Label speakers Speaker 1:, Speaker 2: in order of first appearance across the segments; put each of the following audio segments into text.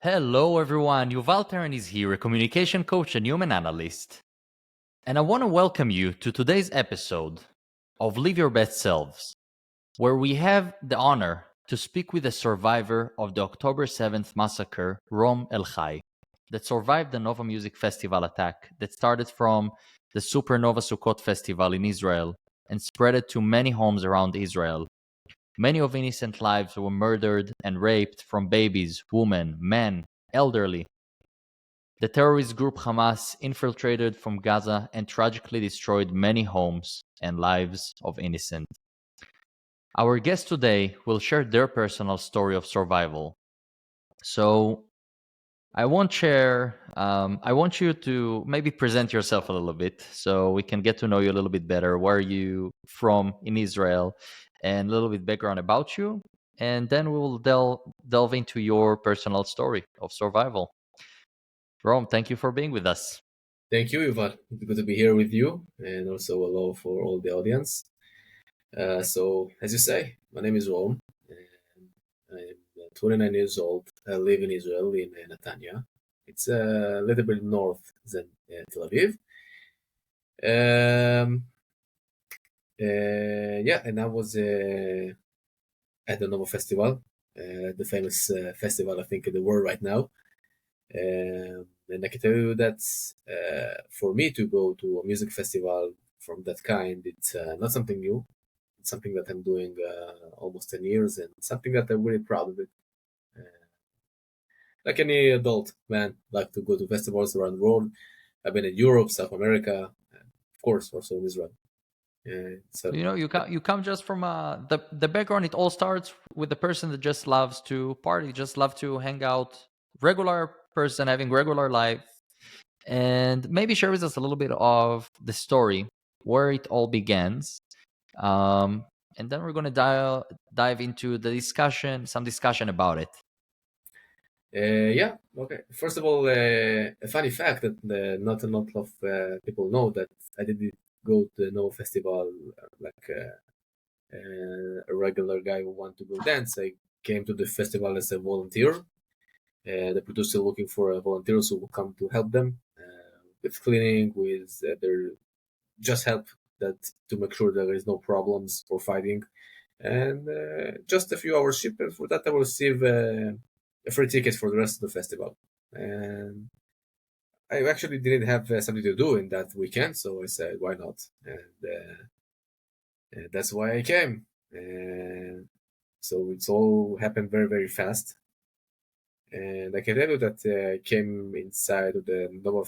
Speaker 1: Hello, everyone. Yuval Teren is here, a communication coach and human analyst. And I want to welcome you to today's episode of Live Your Best Selves, where we have the honor to speak with a survivor of the October 7th Massacre, Rom El-Hai, that survived the Nova Music Festival attack that started from the Supernova Sukkot Festival in Israel and spread it to many homes around Israel. Many of innocent lives were murdered and raped, from babies, women, men, elderly. The terrorist group Hamas infiltrated from Gaza and tragically destroyed many homes and lives of innocents. Our guests today will share their personal story of survival. So I want you to maybe present yourself a little bit so we can get to know you a little bit better. Where are you from in Israel, and a little bit background about you, and then we will delve into your personal story of survival. Rome, thank you for being with us.
Speaker 2: Thank you, Yuval. It's good to be here with you, and also hello for all the audience. As you say, my name is Rom, and I'm 29 years old. I live in Israel, in Netanya. It's a little bit north than Tel Aviv. Um, yeah, and I was at the Nova Festival, the famous festival, I think, in the world right now. And I can tell you that for me to go to a music festival from that kind, it's not something new. It's something that I'm doing almost 10 years, and something that I'm really proud of it. Uh, like any adult man, like to go to festivals around the world. I've been in Europe, South America, and of course, also in Israel. So
Speaker 1: You come just from the background. It all starts with the person that just loves to party, just love to hang out, regular person having regular life, and maybe share with us a little bit of the story where it all begins. And then we're going to dive into the discussion, some discussion about it.
Speaker 2: yeah, okay. First of all, a funny fact that not a lot of people know that I did go to the Nova Festival like a regular guy who want to go dance. I came to the festival as a volunteer. The producer looking for volunteers who will come to help them with cleaning, with their just help that to make sure there is no problems for fighting, and just a few hours cheaper. For that, I will receive a free ticket for the rest of the festival. And I actually didn't have something to do in that weekend, so I said, why not? And that's why I came. And so it's all happened very, very fast. And I can tell you that I came inside of the Nova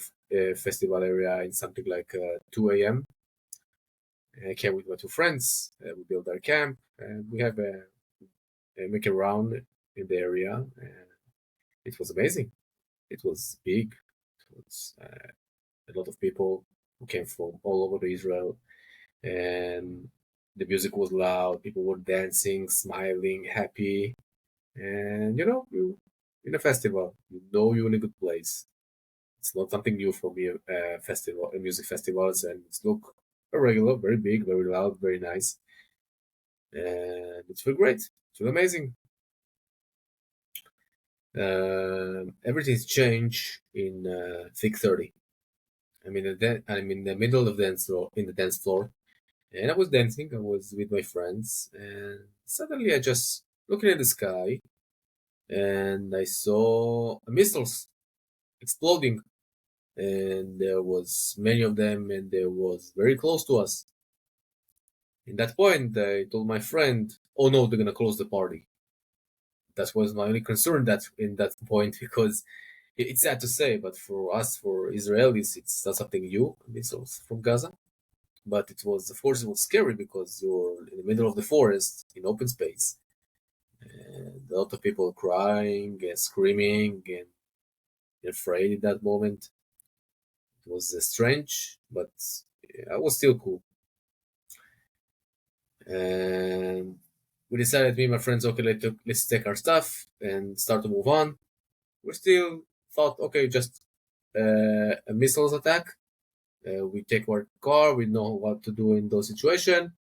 Speaker 2: Festival area in something like 2 a.m. I came with my two friends. We built our camp, and we have a make around in the area. And it was amazing. It was big. It was a lot of people who came from all over Israel, and the music was loud. People were dancing, smiling, happy, and in a festival, you're in a good place. It's not something new for me. Music festivals, and it's look very regular, very big, very loud, very nice, and it feel great. It feel amazing. Everything's changed in 6:30. I'm in the middle of the dance floor, in the dance floor, and I was dancing. I was with my friends, and suddenly I just looking at the sky, and I saw missiles exploding, and there was many of them, and they was very close to us. In that point, I told my friend, "Oh no, they're gonna close the party." That was my only concern that in that point because it's sad to say, but for us, for Israelis, it's not something new. Missiles from Gaza, but it was, of course, it was scary because you're in the middle of the forest in open space, and a lot of people crying and screaming and afraid in that moment. It was strange, but I was still cool. And we decided, me and my friends, okay, let's take our stuff and start to move on. We still thought, okay, just a missiles attack. We take our car. We know what to do in those situations.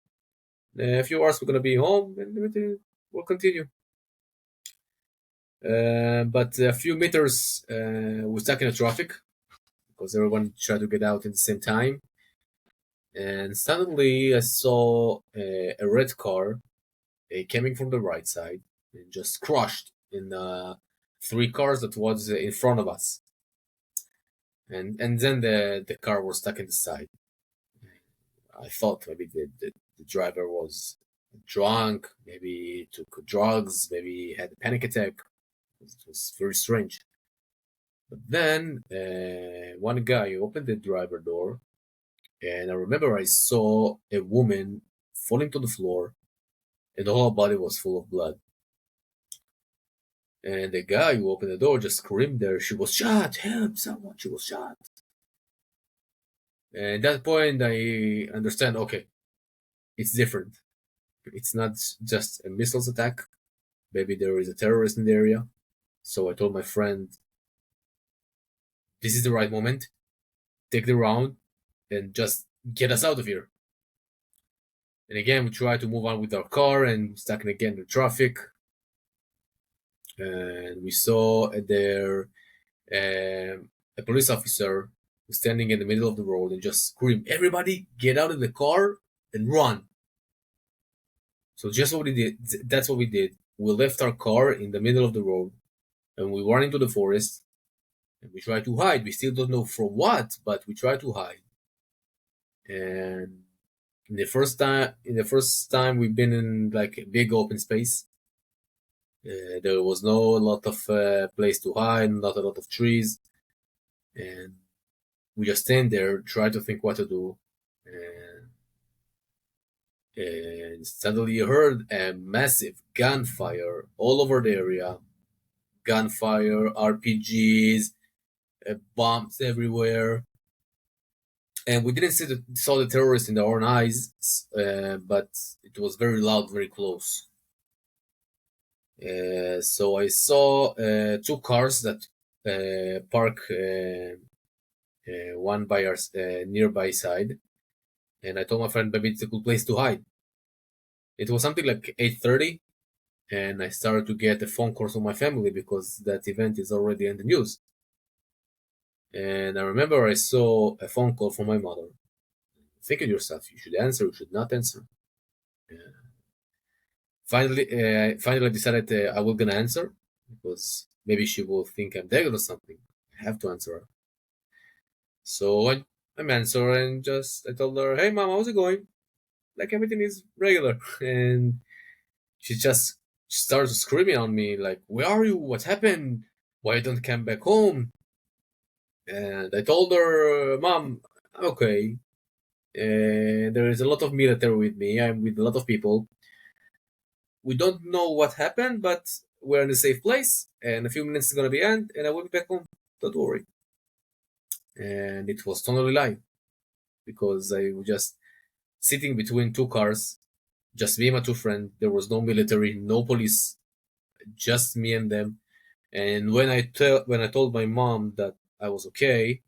Speaker 2: A few hours, we're gonna be home, and everything will continue. But a few meters, we're stuck in the traffic because everyone tried to get out at the same time. And suddenly I saw a red car coming from the right side and just crushed in three cars that was in front of us. And then the car was stuck in the side. I thought maybe the driver was drunk, maybe took drugs, maybe had a panic attack. It was very strange. But then one guy opened the driver door, and I remember I saw a woman falling to the floor, and the whole body was full of blood. And the guy who opened the door just screamed there, she was shot, help someone, she was shot. And at that point, I understand, okay, it's different. It's not just a missiles attack. Maybe there is a terrorist in the area. So I told my friend, this is the right moment. Take the round and just get us out of here. And again, we try to move on with our car and stuck again in the traffic. And we saw there a police officer was standing in the middle of the road and just screamed, "Everybody, get out of the car and run!" So just what we did. That's what we did. We left our car in the middle of the road and we ran into the forest and we tried to hide. We still don't know from what, but we tried to hide. And in the first time we've been in like a big open space. There was no lot of place to hide, not a lot of trees, and we just stand there, try to think what to do, and suddenly you heard a massive gunfire all over the area. Gunfire, RPGs, bombs everywhere, and we didn't saw the terrorists in our own eyes, but it was very loud, very close. So I saw two cars that park one by our nearby side, and I told my friend maybe it's a good place to hide. It was something like 8:30, and I started to get a phone call from my family because that event is already in the news. And I remember I saw a phone call from my mother. Think of yourself, you should answer, you should not answer. Finally, I decided I was gonna answer because maybe she will think I'm dead or something. I have to answer her. So I answered her and just I told her, "Hey, mom, how's it going? Like everything is regular." And she started screaming on me like, "Where are you? What happened? Why you don't come back home?" And I told her, "Mom, I'm okay. There is a lot of military with me. I'm with a lot of people. We don't know what happened, but we're in a safe place. And a few minutes is gonna be end, and I will be back home. Don't worry." And it was totally lie because I was just sitting between two cars, just me and my two friends. There was no military, no police, just me and them. And when I told my mom that I was okay,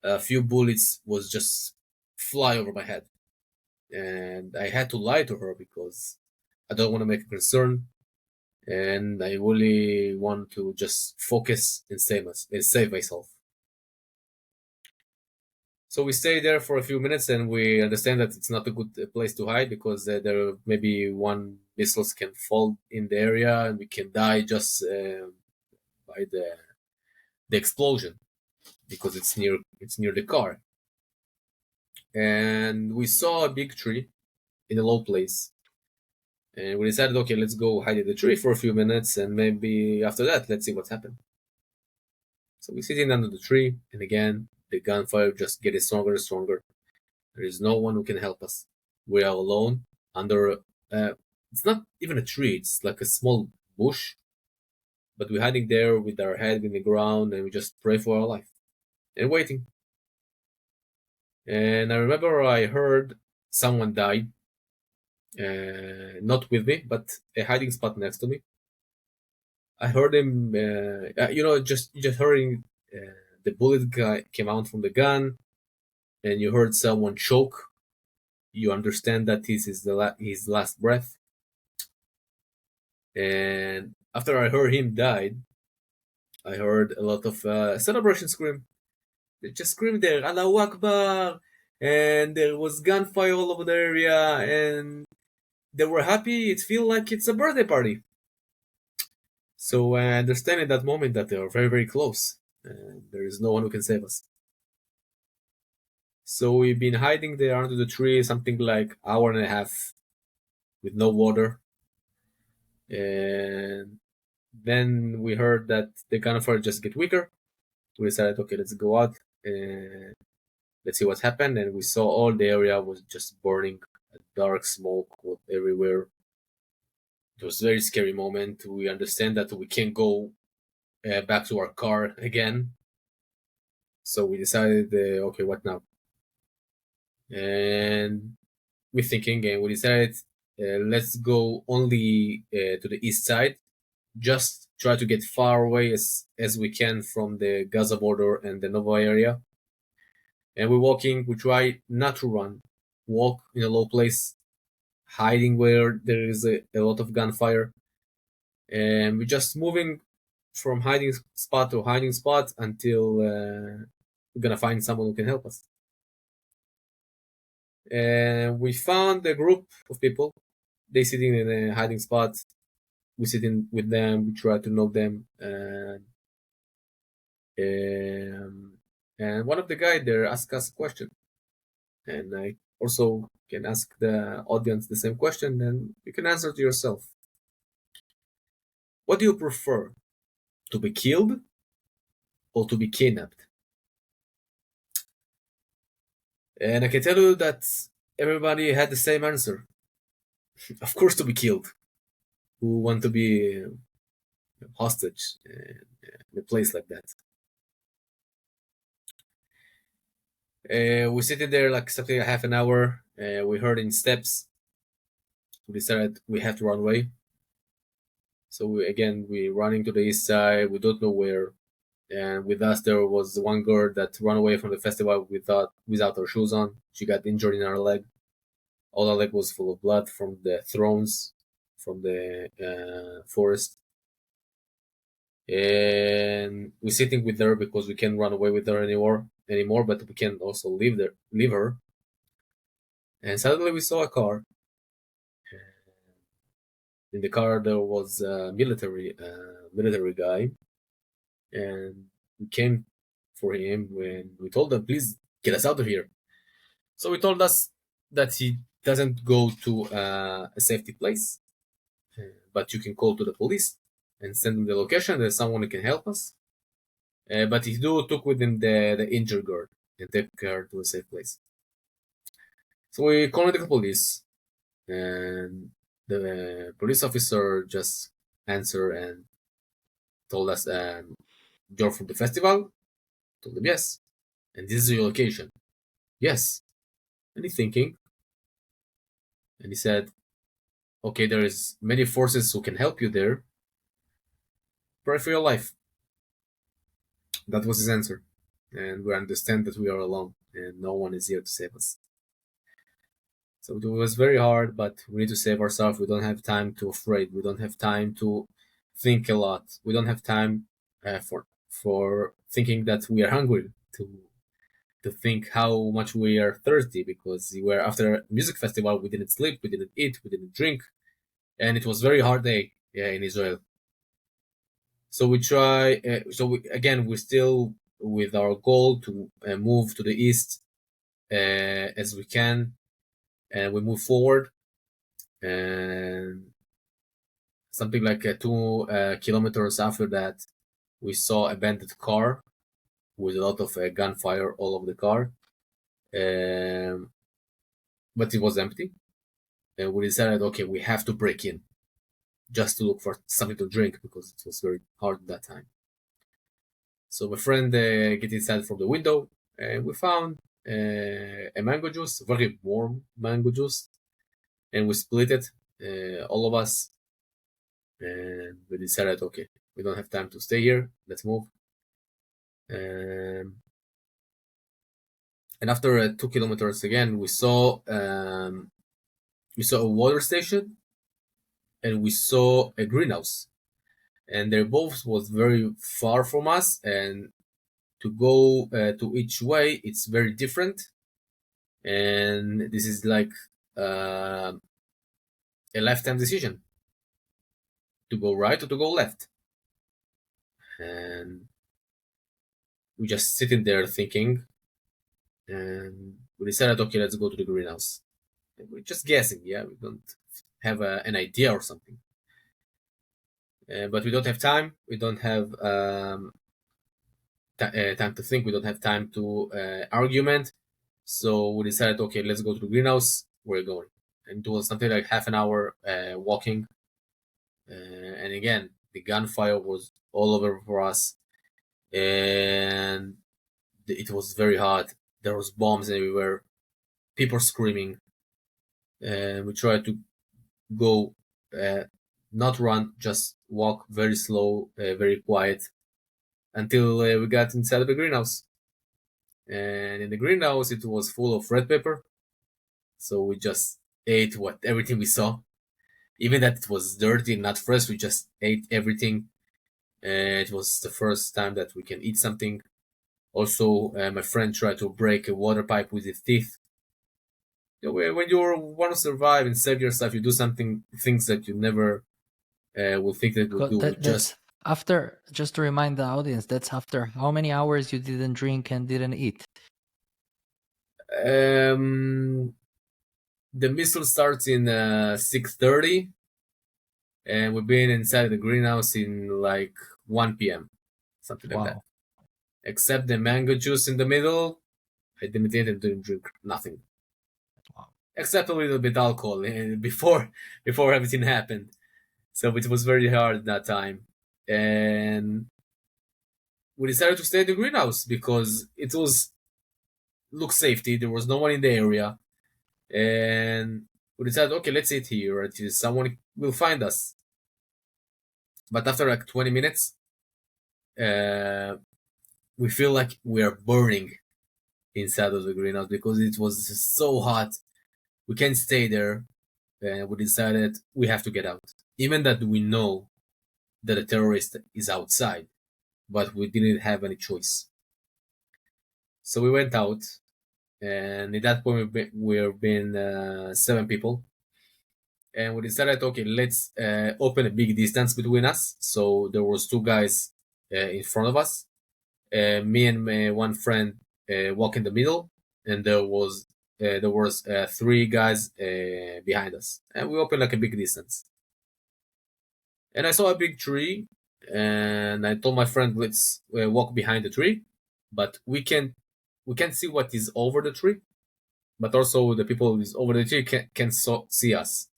Speaker 2: a few bullets was just fly over my head, and I had to lie to her because I don't want to make a concern, and I really want to just focus and save myself. So we stay there for a few minutes, and we understand that it's not a good place to hide because there maybe one missiles can fall in the area, and we can die just by the explosion because it's near the car. And we saw a big tree in a low place, and we decided, okay, let's go hide in the tree for a few minutes, and maybe after that, let's see what's happened. So we're sitting under the tree, and again, the gunfire just getting stronger and stronger. There is no one who can help us. We are alone under. It's not even a tree; it's like a small bush, but we're hiding there with our head in the ground, and we just pray for our life and waiting. And I remember I heard someone died, not with me, but a hiding spot next to me. I heard him, just hearing the bullet guy came out from the gun, and you heard someone choke. You understand that this is his last breath, and after I heard him died, I heard a lot of celebration scream. They just screamed there, Allahu Akbar, and there was gunfire all over the area, and they were happy. It felt like it's a birthday party. So I understand in that moment that they are very, very close, and there is no one who can save us. So we've been hiding there under the tree something like hour and a half with no water, and then we heard that the gunfire just get weaker. We decided, okay, let's go out and let's see what happened. And we saw all the area was just burning, dark smoke everywhere. It was a very scary moment. We understand that we can't go back to our car again. So we decided, okay, what now? And we're thinking, and we decided, let's go only to the east side. Just try to get far away as we can from the Gaza border and the Nova area. And we're walking. We try not to run, walk in a low place, hiding where there is a lot of gunfire, and we're just moving from hiding spot to hiding spot until we're gonna find someone who can help us. And we found a group of people. They sitting in a hiding spot. We sitting with them. We try to know them, and one of the guy there asked us a question, and I also can ask the audience the same question, and you can answer to yourself. What do you prefer, to be killed or to be kidnapped? And I can tell you that everybody had the same answer. Of course, to be killed. Who want to be hostage in a place like that? We sitting there like something like half an hour. We heard in steps. We decided we have to run away. So we're running to the east side. We don't know where. And with us there was one girl that ran away from the festival without her shoes on. She got injured in her leg. All her leg was full of blood from the thorns from the forest. And we're sitting with her because we can't run away with her anymore, but we can also leave her. And suddenly we saw a car. In the car there was a military guy, and we came for him when we told them, please get us out of here. So he told us that he doesn't go to a safety place, but you can call to the police and send them the location. There's someone who can help us. But he took with him the injured girl and take her to a safe place. So we called the police, and the police officer just answered and told us, you're from the festival? Told him yes. And this is your location? Yes. And he's thinking, and he said, okay, there is many forces who can help you there. Pray for your life. That was his answer. And we understand that we are alone and no one is here to save us. So it was very hard, but we need to save ourselves. We don't have time to afraid. We don't have time to think a lot. We don't have time for thinking that we are hungry, to think how much we are thirsty, because we were after a music festival. We didn't sleep, we didn't eat, we didn't drink, and it was very hard day in Israel. So we try. We're still with our goal to move to the east as we can, and we move forward. And something like 2 kilometers after that, we saw a abandoned car with a lot of gunfire all over the car, but it was empty. And we decided, okay, we have to break in just to look for something to drink because it was very hard at that time. So my friend get inside from the window, and we found a mango juice, very warm mango juice, and we split it, all of us, and we decided, okay, we don't have time to stay here. Let's move. And after 2 kilometers again, we saw a water station, and we saw a greenhouse. and their both was very far from us, and to go to each way it's very different, and this is like uh, a lifetime decision to go right or to go left. And we just sitting there thinking, and we decided, okay, let's go to the greenhouse. And we're just guessing, yeah, we don't have an idea or something, but we don't have time. We don't have time to think. We don't have time to argument. So we decided, okay, let's go to the greenhouse. We're going, and it was something like half an hour walking. And again, the gunfire was all over for us, and it was very hot. There was bombs everywhere, people screaming, and we tried to go, uh, not run, just walk very slow, very quiet, until we got inside of the greenhouse. And in the greenhouse, it was full of red pepper, so we just ate everything we saw, even that it was dirty and not fresh. We just ate everything. It was the first time that we can eat something. Also, my friend tried to break a water pipe with his teeth. You know, when you want to survive and save yourself, you do something, things that you never will think that will do. We just
Speaker 1: That's after, just to remind the audience, that's after how many hours you didn't drink and didn't eat?
Speaker 2: um, the missile starts in 6:30, and we've been inside the greenhouse in like 1 p.m., something like that.
Speaker 1: Wow.
Speaker 2: Except the mango juice in the middle, I didn't eat and didn't drink nothing,
Speaker 1: Wow.
Speaker 2: except a little bit alcohol before everything happened. So it was very hard that time, and we decided to stay in the greenhouse because it was look safety. There was no one in the area, and we decided, okay, let's sit here until someone will find us. But after like 20 minutes, uh, we feel like we are burning inside of the greenhouse because it was so hot. We can't stay there, and we decided we have to get out. Even that we know that a terrorist is outside, but we didn't have any choice. So we went out, and at that point we've been 7 people, and we decided, okay, let's open a big distance between us. So there was two guys in front of us, me and my one friend walk in the middle, and there was three guys behind us, and we opened like a big distance. And I saw a big tree, and I told my friend, let's walk behind the tree, but we can't see what is over the tree, but also the people who is over the tree can see us.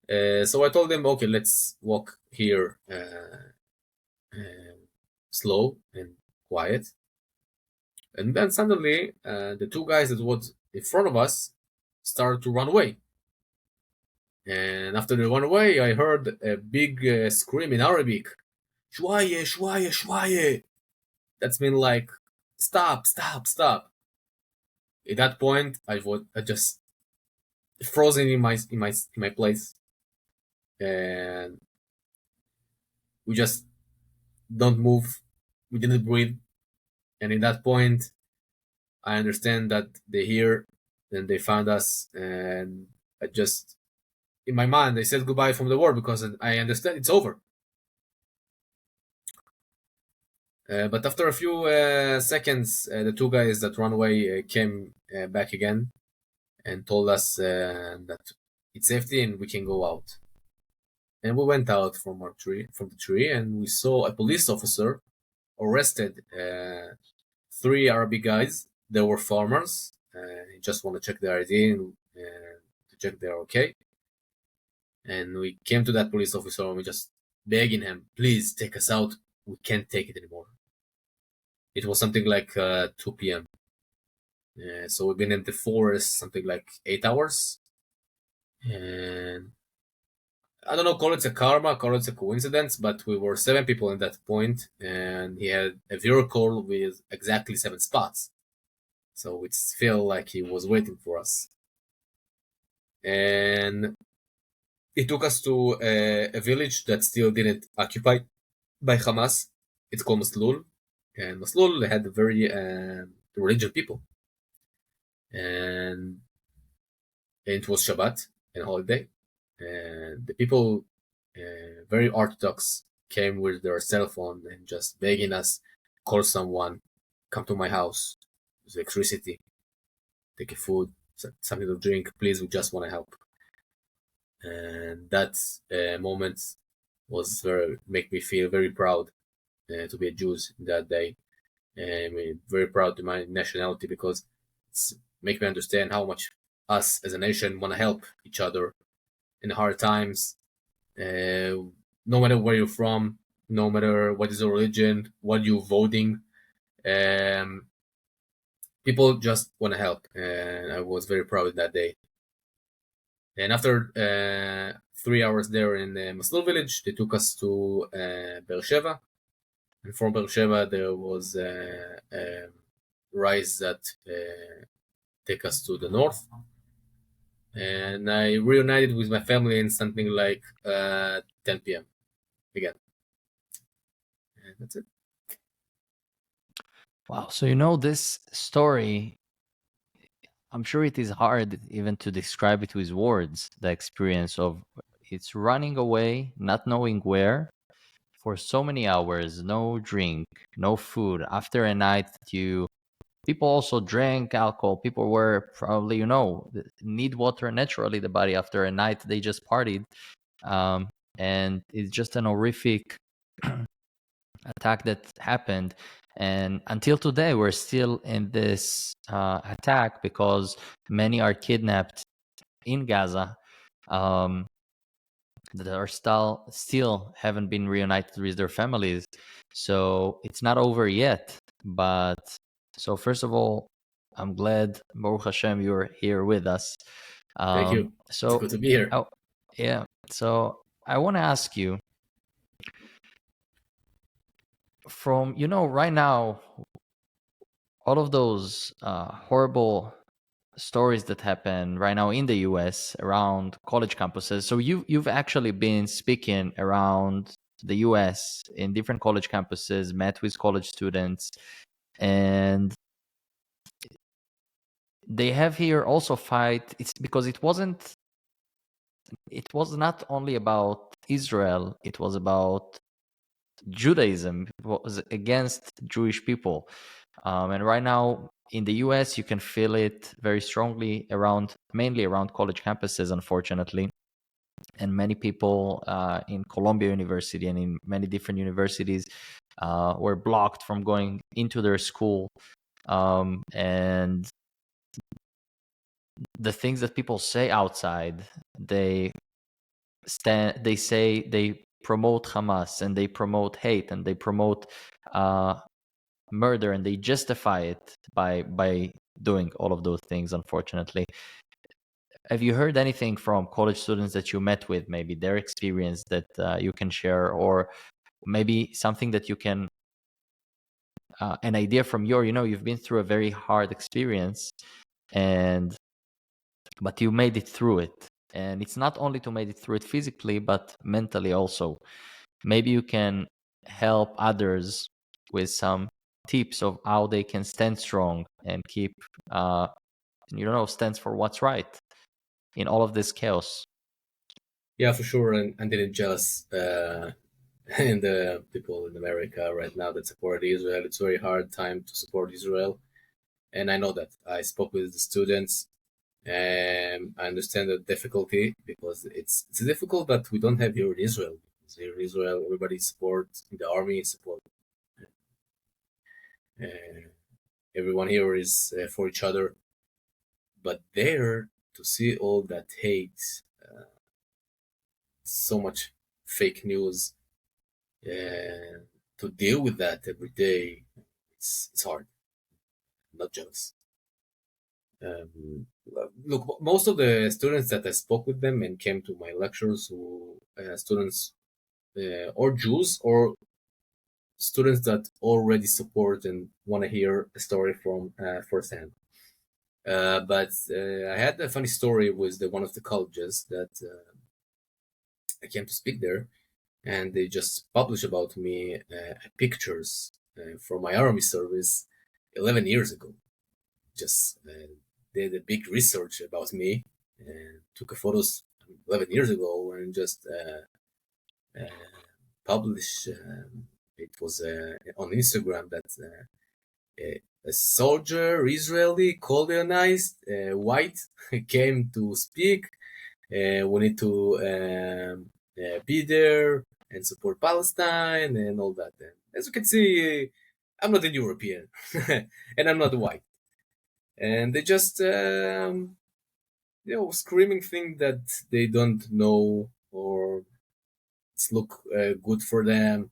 Speaker 2: So I told them, okay, let's walk here slow and quiet. And then suddenly, the two guys that was in front of us started to run away. And after they run away, I heard a big scream in Arabic, "Shwaye, shwaye, shwaye." That's mean like, stop, stop, stop. At that point, I just frozen in my place, and we just don't move. We didn't breathe, and in that point, I understand that they're here, and they found us, and I just in my mind I said goodbye from the world because I understand it's over. But after a few seconds, the two guys that ran away came back again and told us that it's safety and we can go out. And we went out from the tree, and we saw a police officer arrested three Arabic guys. They were farmers. He just want to check their ID and to check they're okay. And we came to that police officer and we just begging him, please take us out. We can't take it anymore. It was something like 2 p.m. So we've been in the forest something like 8 hours. And I don't know, call it a karma, call it a coincidence, but we were 7 people at that point, and he had a vehicle with exactly 7 spots. So it felt like he was waiting for us. And He took us to a village that still didn't occupy by Hamas. It's called Maslul, and Maslul had a very religious people, and it was Shabbat and holiday, and the people, very Orthodox, came with their cell phone and just begging us, call someone, come to my house, there's electricity, take a food, something to drink, please, we just want to help. And that moment was very make me feel very proud to be a Jew that day. And very proud to my nationality because it's make me understand how much us as a nation want to help each other in hard times. No matter where you're from, no matter what is your religion, what you're voting, um, people just want to help, and I was very proud that day. And after 3 hours there in the Maslul village, they took us to Beersheba, and from Beersheba there was a rise that take us to the north, and I reunited with my family in something like 10 p.m. again. And that's it.
Speaker 1: Wow. So, you know, this story, I'm sure it is hard even to describe it with words, the experience of it's running away, not knowing where for so many hours, no drink, no food. After a night that people also drank alcohol. People were probably, need water naturally, the body after a night they just partied. And it's just an horrific attack that happened. And until today, we're still in this attack because many are kidnapped in Gaza, um, that are still haven't been reunited with their families. So it's not over yet. But so first of all, I'm glad, Baruch Hashem, you're here with us.
Speaker 2: Thank you. It's
Speaker 1: So
Speaker 2: good to be here.
Speaker 1: oh, yeah. So I want to ask you, from right now, all of those horrible stories that happen right now in the US around college campuses. So you've actually been speaking around the US in different college campuses, met with college students, and they have here also fight. It's because it was not only about Israel, it was about Judaism. It was against Jewish people. And right now in the US, you can feel it very strongly mainly around college campuses, unfortunately. And many people in Columbia University and in many different universities were blocked from going into their school. And the things that people say outside, they say they promote Hamas and they promote hate and they promote murder, and they justify it by doing all of those things, unfortunately. Have you heard anything from college students that you met with, maybe their experience that you can share, or maybe something that you can an idea from you've been through a very hard experience, but you made it through it, and it's not only to make it through it physically but mentally also. Maybe you can help others with some tips of how they can stand strong and keep stands for what's right in all of this chaos.
Speaker 2: Yeah, for sure. And didn't jealous and the people in America right now that support Israel. It's very hard time to support Israel, and I know that. I spoke with the students, and I understand the difficulty because it's difficult, but we don't have here in Israel. So here in Israel, everybody supports in the army, support. Uh, Everyone here is for each other, but there to see all that hate, so much fake news, uh, to deal with that every day, it's hard. I'm not jealous. Um, Look, most of the students that I spoke with them and came to my lectures, who students or Jews or students that already support and want to hear a story from firsthand. But I had a funny story with one of the colleges that I came to speak there, and they just published about me pictures from my army service 11 years ago. Just did a big research about me and took a photos 11 years ago and just published. It was on Instagram that a soldier, Israeli, colonized, white, came to speak. We need to be there and support Palestine and all that. And as you can see, I'm not a European and I'm not white. And they just, screaming things that they don't know or it's look good for them.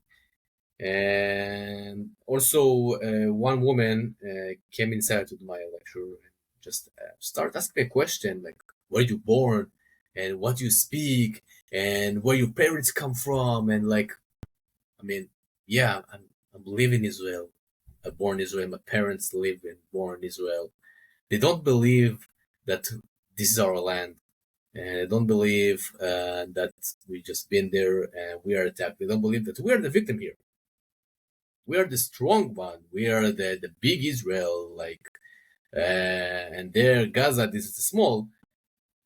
Speaker 2: And also, one woman came inside to my lecture and just start asking me a question like, "Where you born? And what you speak? And where your parents come from?" And like, I mean, yeah, I'm live in Israel. I'm born in Israel. My parents live and born in Israel. They don't believe that this is our land, and they don't believe that we just been there and we are attacked. They don't believe that we are the victim here. We are the strong one. We are the big Israel, like, and there Gaza. This is small,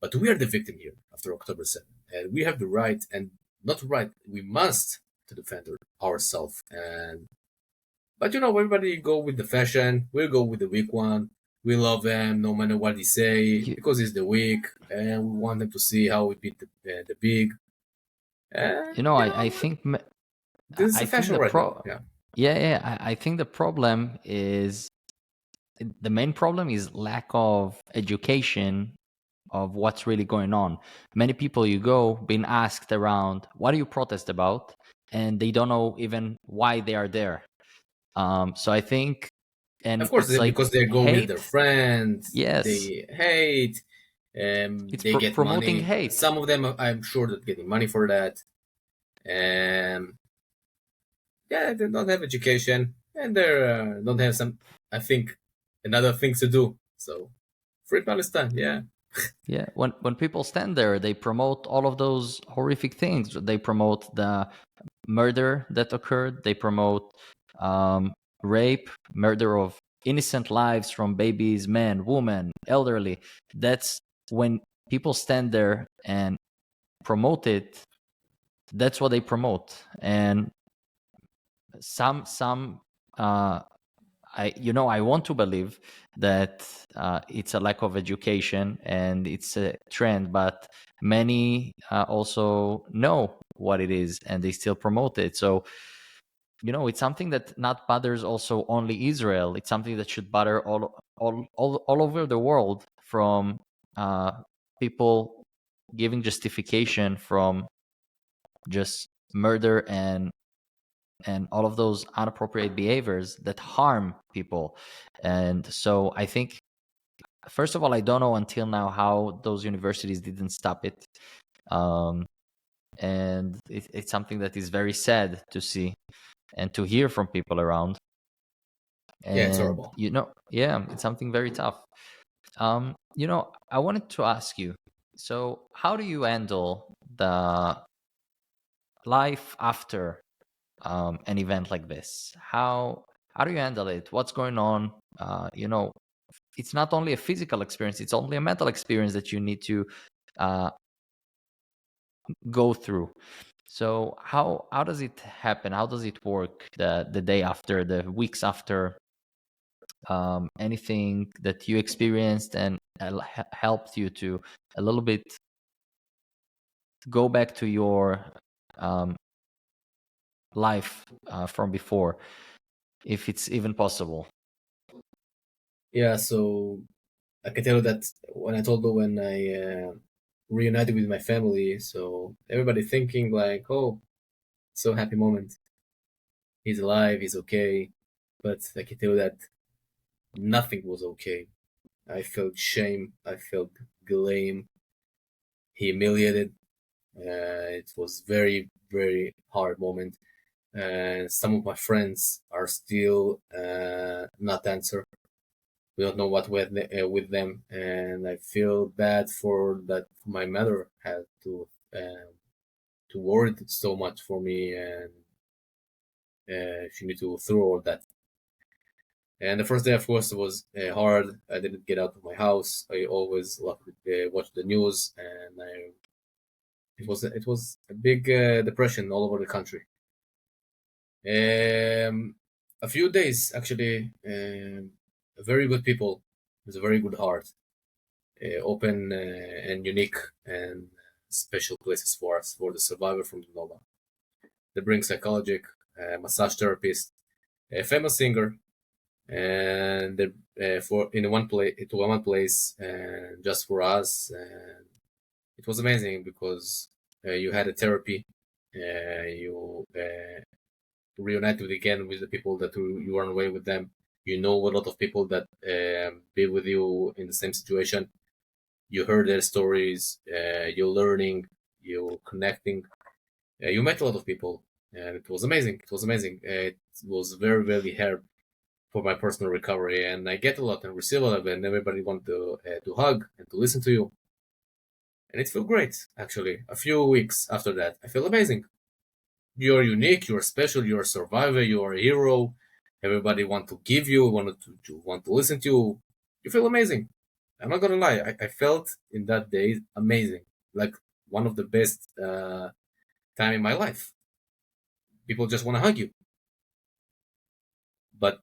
Speaker 2: but we are the victim here after October 7th, and we have the right and not right. We must to defend ourselves. And but everybody go with the fashion. We go with the weak one. We love them no matter what they say
Speaker 1: You,
Speaker 2: because he's the weak, and we want them to see how we beat the big. And
Speaker 1: I think
Speaker 2: this is
Speaker 1: I
Speaker 2: a
Speaker 1: think
Speaker 2: fashion
Speaker 1: the
Speaker 2: right now.
Speaker 1: pro
Speaker 2: Yeah,
Speaker 1: yeah, yeah, I think the problem is the main problem is lack of education of what's really going on. Many people you go being asked around, what do you protest about? And they don't know even why they are there. So I think,
Speaker 2: of
Speaker 1: and
Speaker 2: course,
Speaker 1: it's like
Speaker 2: because they go with their
Speaker 1: hate.
Speaker 2: friends,
Speaker 1: Yes,
Speaker 2: they hate,
Speaker 1: it's
Speaker 2: they get
Speaker 1: promoting
Speaker 2: money.
Speaker 1: hate.
Speaker 2: Some of them, I'm sure, that getting money for that. Um, yeah, they don't have education, and they don't have some, I think, another things to do. So, free Palestine, yeah,
Speaker 1: Yeah, when people stand there, they promote all of those horrific things. They promote the murder that occurred. They promote um, rape, murder of innocent lives from babies, men, women, elderly. That's when people stand there and promote it. That's what they promote. And some uh, I want to believe that it's a lack of education and it's a trend, but many also know what it is and they still promote it. So it's something that not bothers also only Israel. It's something that should bother all over the world, from uh, people giving justification from just murder and all of those inappropriate behaviors that harm people. And so I think, first of all, I don't know until now how those universities didn't stop it. Um, and it's something that is very sad to see and to hear from people around.
Speaker 2: yeah, it's
Speaker 1: And,
Speaker 2: horrible.
Speaker 1: yeah, it's something very tough. I wanted to ask you, so how do you handle the life after an event like this? How do you handle it? What's going on? It's not only a physical experience; it's only a mental experience that you need to uh, go through. So how does it happen? How does it work? The day after, the weeks after, anything that you experienced and helped you to a little bit go back to your um, life from before, if it's even possible.
Speaker 2: Yeah, so I can tell you that when I told you when I reunited with my family, so everybody thinking like, oh, so happy moment. He's alive, he's okay. But I can tell you that nothing was okay. I felt shame, I felt blame, humiliated. It was very, very hard moment. And some of my friends are still not answer. We don't know what with them, and I feel bad for that. My mother had to worry so much for me, and she need to through all that. And the first day, of course, was hard. I didn't get out of my house. I always watch the news, and it was a big depression all over the country. A few days actually, very good people with a very good heart, open and unique and special places for us, for the survivor from the Nova. They bring psychologic, massage therapist, a famous singer, and they for in one place to one place and just for us. And it was amazing because you had a therapy, you reunited again with the people that you run away with them. You know a lot of people that be with you in the same situation. You heard their stories. You're learning. You're connecting. You met a lot of people, and it was amazing. It was amazing. It was very, very hard for my personal recovery, and I get a lot and receive a lot, and everybody want to hug and to listen to you, and it felt great. Actually, a few weeks after that, I feel amazing. You're unique. You're special. You're a survivor. You're a hero. Everybody want to give you, want to listen to you. You feel amazing. I'm not gonna lie. I felt in that day amazing, like one of the best time in my life. People just want to hug you. But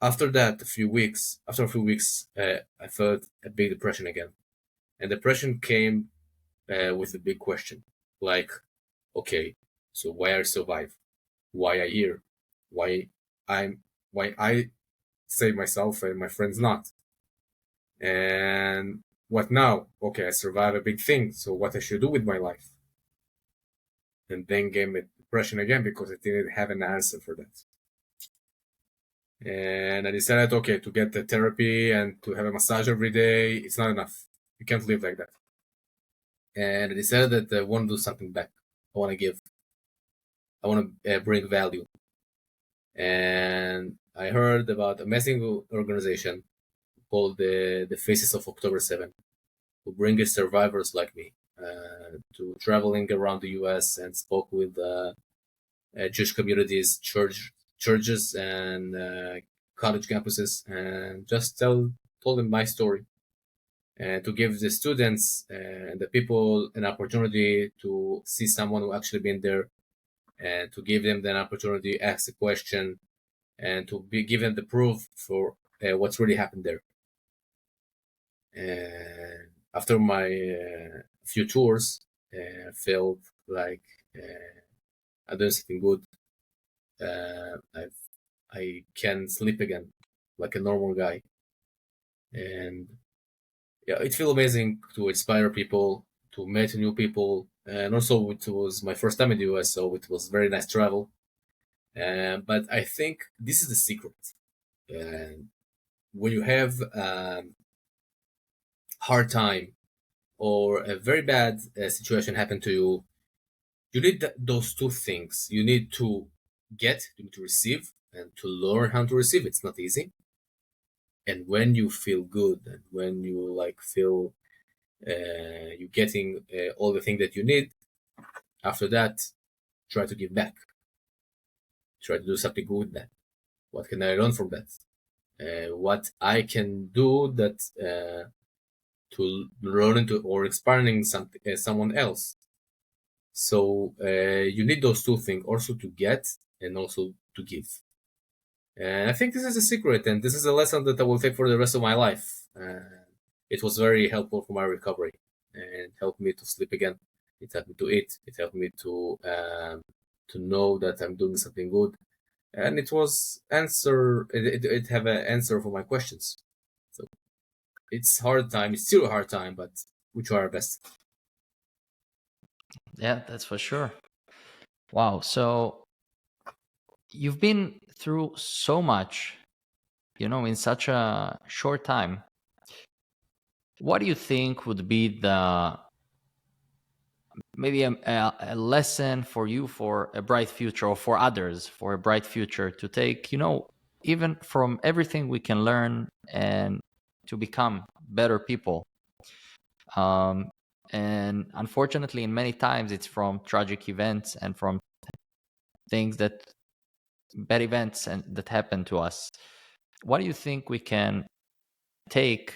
Speaker 2: after a few weeks, I felt a big depression again, and depression came with a big question, like, okay, so why I survive? Why I here? Why I'm? Why I save myself and my friends not? And what now? Okay, I survived a big thing, so what I should do with my life? And then came depression again because I didn't have an answer for that. And I decided, okay, to get the therapy and to have a massage every day, it's not enough. You can't live like that. And I decided that I want to do something back. I want to give. I want to bring value. And I heard about a amazing organization called the Faces of October 7, who bring survivors like me to traveling around the U.S. and spoke with Jewish communities, churches, and college campuses, and just told them my story, and to give the students and the people an opportunity to see someone who actually been there, and to give them an opportunity to ask a question, and to be given the proof for what's really happened there. And after my few tours, felt like I'm doing something good. I can sleep again like a normal guy, and yeah, it feels amazing to inspire people, to meet new people, and also it was my first time in the US, so it was very nice travel. But I think this is the secret. And when you have hard time or a very bad situation happen to you, you need those two things. You need to you need to receive, and to learn how to receive. It's not easy. And when you feel good, and when you like feel you're getting all the things that you need, after that, try to give back. Try to do something good with that. What can I learn from that? What I can do that to learn into or expanding something someone else. So you need those two things also to get and also to give. And I think this is a secret, and this is a lesson that I will take for the rest of my life. It was very helpful for my recovery, and helped me to sleep again. It helped me to eat. It helped me to know that I'm doing something good, and it was answer. It have an answer for my questions. So it's hard time. It's still a hard time, but we try our best.
Speaker 1: Yeah, that's for sure. Wow. So you've been through so much, in such a short time. What do you think would be the maybe a lesson for you for a bright future, or for others for a bright future, to take, even from everything we can learn and to become better people? Um, And unfortunately, in many times, it's from tragic events and from things that bad events and that happen to us. What do you think we can take?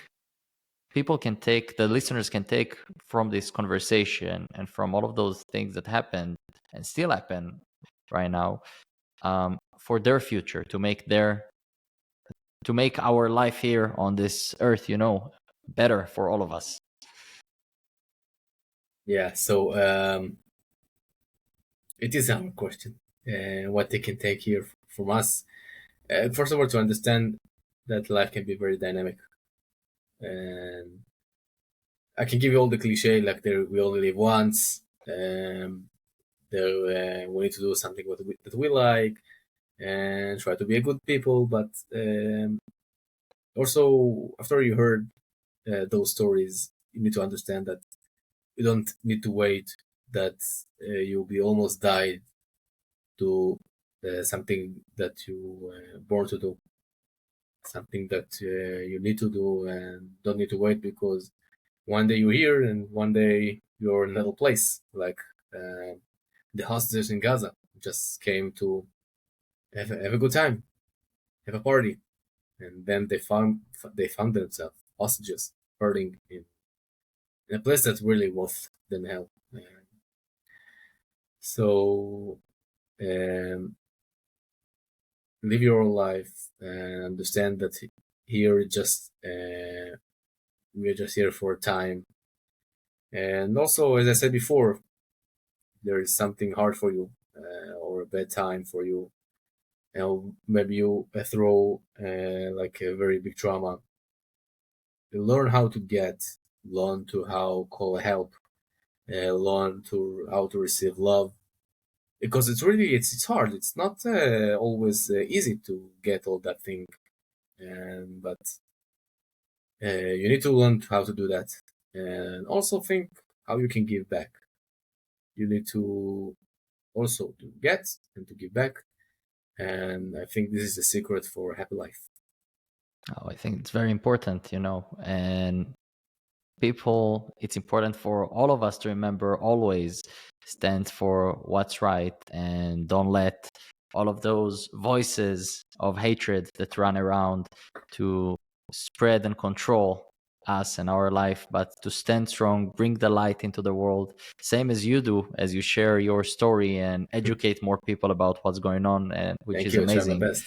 Speaker 1: People can take, the listeners can take from this conversation and from all of those things that happened and still happen right now, for their future, to make our life here on this earth, better for all of us.
Speaker 2: Yeah, so it is our question. What they can take here from us. First of all, to understand that life can be very dynamic. And I can give you all the cliche, like there, we only live once. There, we need to do something that we like and try to be a good people. But also, after you heard those stories, you need to understand that you don't need to wait that you'll be almost died to something that you born to do, something that you need to do and don't need to wait, because one day you're here and one day you're in another place. Like uh, the hostages in Gaza just came to have a good time, have a party, and then they found themselves hostages hurting in a place that's really worse than hell. So um, live your life and understand that here just we're just here for a time. And also, as I said before, there is something hard for you or a bad time for you, and maybe you throw like a very big trauma. Learn how to learn to how call help, learn to how to receive love, because it's hard. It's not always easy to get all that thing, and but you need to learn how to do that, and also think how you can give back. You need to also to get and to give back, and I think this is the secret for a happy life.
Speaker 1: Oh, I think it's very important, and people, it's important for all of us to remember always stand for what's right and don't let all of those voices of hatred that run around to spread and control us and our life, but to stand strong, bring the light into the world, same as you do, as you share your story and educate more people about what's going on, and which
Speaker 2: Thank
Speaker 1: is
Speaker 2: you. I try my
Speaker 1: amazing.
Speaker 2: best.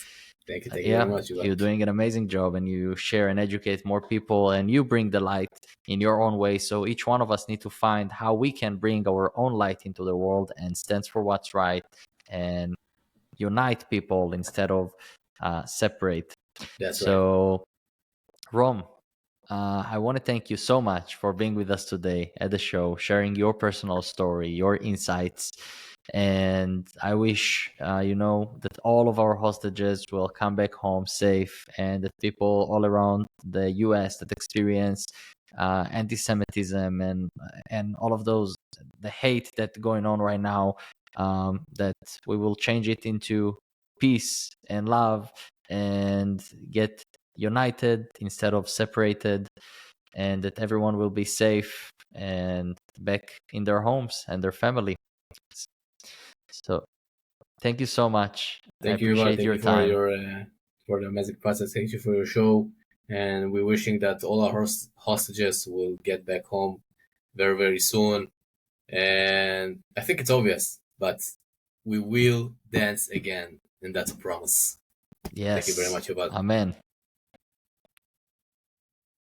Speaker 2: Thank you very
Speaker 1: Yeah,
Speaker 2: much, Yuval.
Speaker 1: you're doing an amazing job, and you share and educate more people, and you bring the light in your own way. So each one of us need to find how we can bring our own light into the world and stand for what's right and unite people instead of separate.
Speaker 2: That's right.
Speaker 1: So, Rom, I want to thank you so much for being with us today at the show, sharing your personal story, your insights. And I wish, that all of our hostages will come back home safe, and that people all around the US that experience anti-Semitism and all of those, the hate that's going on right now, that we will change it into peace and love and get united instead of separated, and that everyone will be safe and back in their homes and their family. So thank you so much. I
Speaker 2: Thank you, Yuval.
Speaker 1: appreciate
Speaker 2: Thank
Speaker 1: your
Speaker 2: you for
Speaker 1: time.
Speaker 2: your for the amazing process. Thank you for your show, and we're wishing that all our hostages will get back home very very soon. And I think it's obvious, but we will dance again, and that's a promise. Thank you very
Speaker 1: Yes.
Speaker 2: much, Yuval.
Speaker 1: Amen.